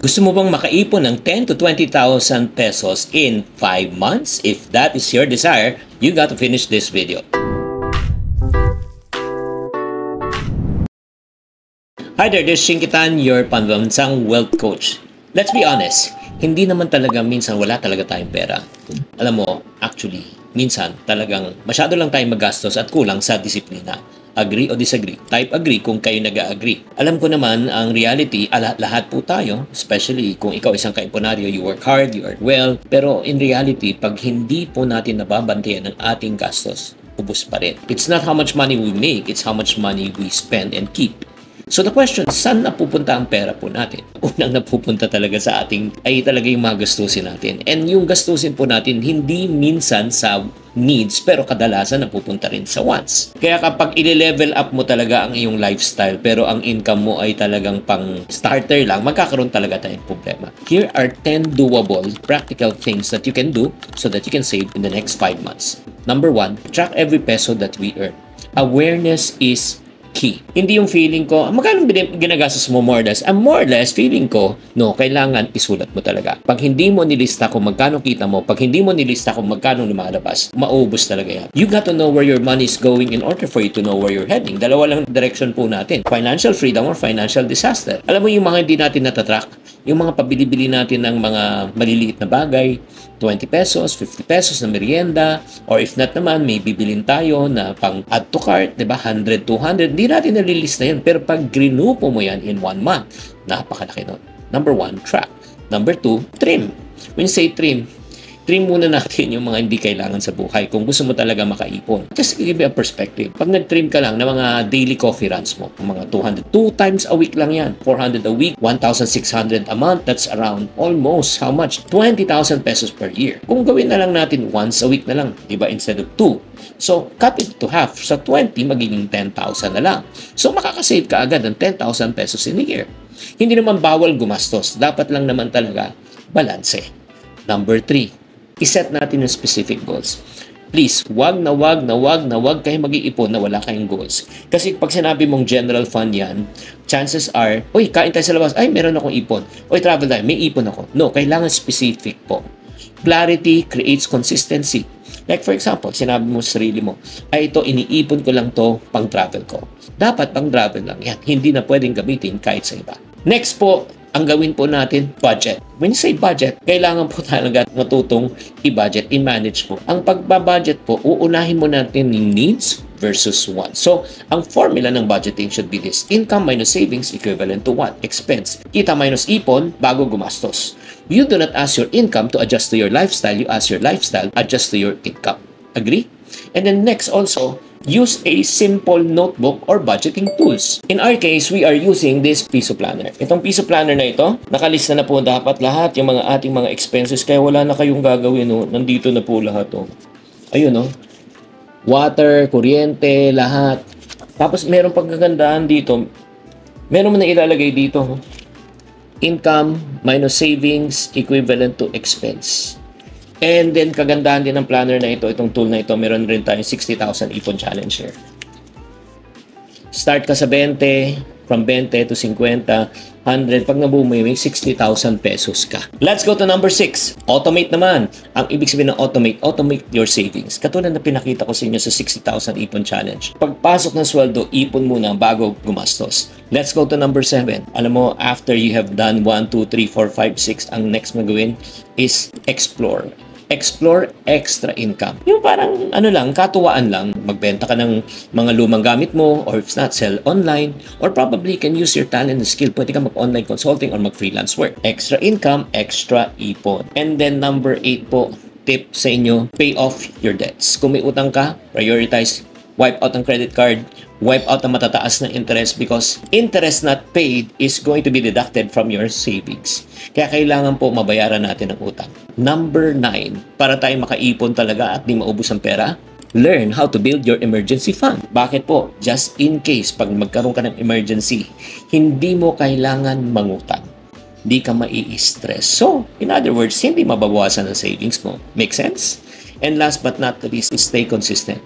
Gusto mo bang makaipon ng 10 to 20,000 pesos in 5 months? If that is your desire, you got to finish this video. Hi there, this is Shinkitan, your pambansang wealth coach. Let's be honest, hindi naman talaga minsan wala talaga tayong pera. Alam mo, actually, minsan talagang masyado lang tayong magastos at kulang sa disiplina. Agree o disagree? Type agree kung kayo nag-agree. Alam ko naman, ang reality, lahat po tayo, especially kung ikaw isang kaipunaryo, you work hard, you earn well. Pero in reality, pag hindi po natin nababantayan ang ating gastos, ubos pa rin. It's not how much money we make, it's how much money we spend and keep. So the question, saan napupunta ang pera po natin? Unang napupunta talaga sa ating ay talaga yung mga gastusin natin. And yung gastusin po natin, hindi minsan sa needs, pero kadalasan napupunta rin sa wants. Kaya kapag i-level up mo talaga ang iyong lifestyle, pero ang income mo ay talagang pang starter lang, magkakaroon talaga tayong problema. Here are 10 doable, practical things that you can do so that you can save in the next 5 months. Number 1, track every peso that we earn. Awareness is key. Hindi yung feeling ko, magkano ginagastos mo more or less? More or less, feeling ko, no, kailangan isulat mo talaga. Pag hindi mo nilista kung magkano kita mo, pag hindi mo nilista kung magkano lumalabas, maubos talaga yan. You got to know where your money is going in order for you to know where you're heading. Dalawa lang direction po natin. Financial freedom or financial disaster. Alam mo yung mga hindi natin natatrack, yung mga pabili-bili natin ng mga maliliit na bagay, 20 pesos, 50 pesos na merienda, or if not naman, may bibilin tayo na pang add to cart, diba? 100, 200, hindi natin nalilista yan. Pero pag grinupo mo yan in 1 month, napakalaki nun. Number 1, track. Number 2, trim. When you say trim muna natin yung mga hindi kailangan sa buhay kung gusto mo talaga makaipon. Just give you a perspective. Pag nag-trim ka lang ng mga daily coffee runs mo, mga 200, 2 times a week lang yan. 400 a week, 1,600 a month, that's around almost how much? 20,000 pesos per year. Kung gawin na lang natin once a week na lang, diba? Instead of 2. So, cut it to half. Sa 20, magiging 10,000 na lang. So, makakasave ka agad ng 10,000 pesos in a year. Hindi naman bawal gumastos. Dapat lang naman talaga balanse. Number 3. I-set natin yung specific goals. Please, wag kayo mag-iipon na wala kayong goals. Kasi pag sinabi mong general fund yan, chances are, uy, kain tayo sa labas, ay, meron akong ipon. Uy, travel tayo, may ipon ako. No, kailangan specific po. Clarity creates consistency. Like for example, sinabi mo sa sarili mo, ay ito, iniipon ko lang to pang travel ko. Dapat pang travel lang yan. Hindi na pwedeng gamitin kahit sa iba. Next po, ang gawin po natin, budget. When you say budget, kailangan po talaga matutong i-budget, i-manage po. Ang pagbabudget po, uunahin mo natin yung needs versus wants. So, ang formula ng budgeting should be this. Income minus savings equivalent to what? Expense. Kita minus ipon bago gumastos. You do not ask your income to adjust to your lifestyle. You ask your lifestyle adjust to your income. Agree? And then next also, use a simple notebook or budgeting tools. In our case, we are using this piso planner. Itong piso planner na ito, nakalista na po dapat lahat yung mga ating mga expenses, kaya wala na kayong gagawin. No? Nandito na po lahat. Oh. Ayun, no? Water, kuryente, lahat. Tapos meron pagkagandaan dito. Meron mo na ilalagay dito. Oh. Income minus savings equivalent to expense. And then, kagandahan din ng planner na ito, itong tool na ito, meron rin tayong 60,000 ipon challenge here. Start ka sa 20, from 20 to 50, 100. Pag nabuo mo, may 60,000 pesos ka. Let's go to number 6. Automate naman. Ang ibig sabihin ng automate your savings. Katulad na pinakita ko sa inyo sa 60,000 ipon challenge. Pagpasok ng sweldo, ipon muna bago gumastos. Let's go to number 7. Alam mo, after you have done 1, 2, 3, 4, 5, 6, ang next na gawin is explore. Explore extra income. Yung parang katuwaan lang. Magbenta ka ng mga lumang gamit mo, or if not, sell online, or probably can use your talent and skill. Pwede ka mag-online consulting or mag-freelance work. Extra income, extra ipon. And then number 8 po, tip sa inyo, pay off your debts. Kung may utang ka, prioritize, wipe out ang credit card, wipe out ang matataas na interest because interest not paid is going to be deducted from your savings. Kaya kailangan po mabayaran natin ang utang. Number 9, para tayo makaipon talaga at di maubos ang pera, learn how to build your emergency fund. Bakit po? Just in case, pag magkaroon ka ng emergency, hindi mo kailangan mangutang. Di ka mai-stress. So, in other words, hindi mababawasan ang savings mo. Make sense? And last but not the least, stay consistent.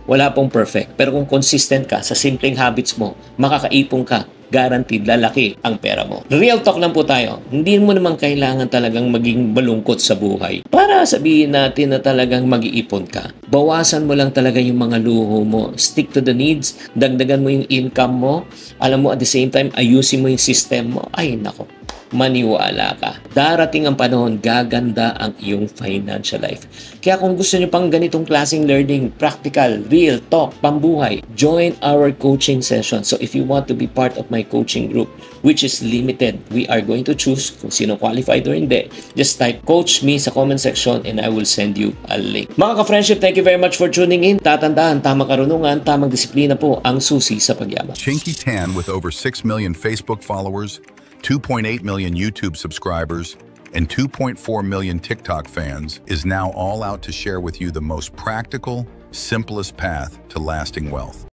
Wala pong perfect. Pero kung consistent ka sa simpleng habits mo, makakaipon ka guaranteed lalaki ang pera mo. Real talk lang po tayo. Hindi mo naman kailangan talagang maging malungkot sa buhay para sabihin natin na talagang mag-iipon ka. Bawasan mo lang talaga yung mga luho mo. Stick to the needs. Dagdagan mo yung income mo. Alam mo, at the same time, ayusin mo yung system mo. Ay, nako. Maniwala ka. Darating ang panahon, gaganda ang iyong financial life. Kaya kung gusto nyo pang ganitong klaseng learning, practical, real, talk, pambuhay, join our coaching session. So if you want to be part of my coaching group, which is limited, we are going to choose kung sino qualified or hindi. Just type coach me sa comment section and I will send you a link. Mga ka-friendship, thank you very much for tuning in. Tatandaan, tamang karunungan, tamang disiplina po ang susi sa pagyaman. Chinky Tan, with over 6 million Facebook followers, 2.8 million YouTube subscribers, and 2.4 million TikTok fans, is now all out to share with you the most practical, simplest path to lasting wealth.